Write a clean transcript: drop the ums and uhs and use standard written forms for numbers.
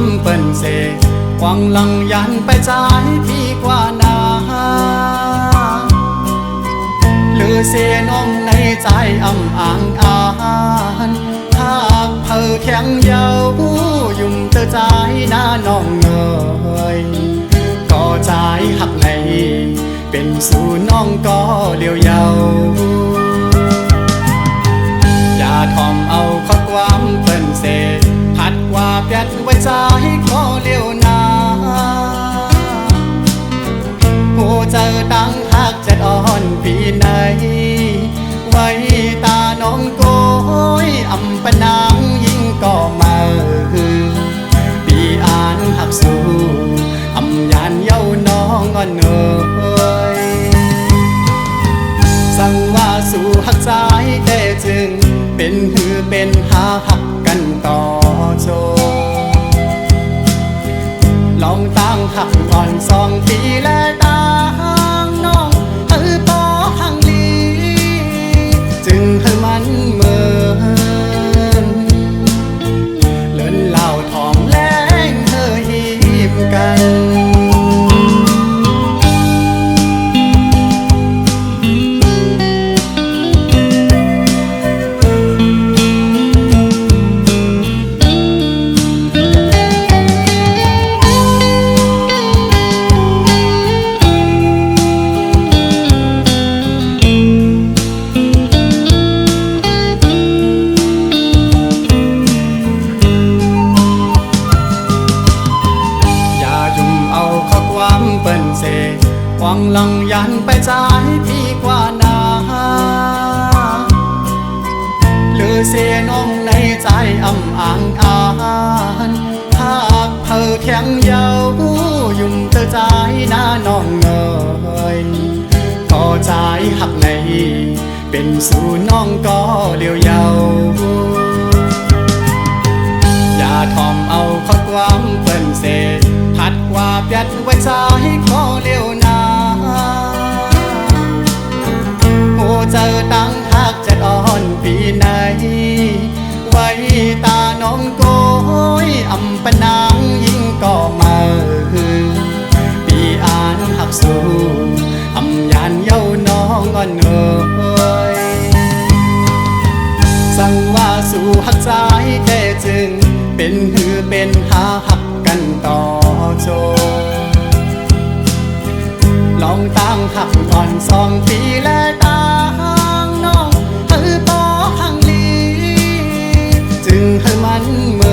ความเปิ้นเสหวังลังยันไปใจพี่กว่านาหรือเสียน้องในใจอ่ำอ่างอ่านหากเพอแข็งเยายุ่มเตอใจหน้าน้องเงยก็ใจหักในเป็นสู่น้องก็เลี้ยวเยาอย่าทอมเอาข้อความเปิ้นเสผัดว่าเปียดไว้ใจก็เลี้ยวนาหูเจอตั้งหักจะอ่อนปีไหนไว้ตาน้องโกยอำปะนางยิ่งก็มาปีอ่านหักสู้อำยานเย้าน้องอ่อนเอ่ยสั่งว่าสู่หักใจแต่จึงเป็นหือเป็นหาหักกันต่อโชลองตั้งหักอ่อน2 ปีและตั้งน้องปอหังลีจึงให้มันเหมือนเลินเหล่าทอมแรงเธอหีบกันเปิ้นเสหวังลังยันไปใจพี่กว่านาหรือเสียน้องในใจอ่ำอ่างอ่านหากเพอแข็งเยายุ่มเตอใจหน้าน้องเงยก็ใจหักในเป็นสู่น้องก็เลี้ยวเยาอย่าทอมเอาข้อความเปิ้นเสผัดว่าเปียดไว้ใจก็เลี้ยวนาหูเจอตั้งหักจะอ่อนปีไหนไว้ตาน้องโกยอำปะนางยิ่งก็มาปีอ่านหักสู้อำยานเย้าน้องอ่อนเอ่ยสั่งว่าสู่หักใจแต่จึงเป็นหือเป็นหาหักกันต่อโชลองตั้งหักอ่อน2 ปีและตั้งน้องปอหังลีจึงให้มันเหมื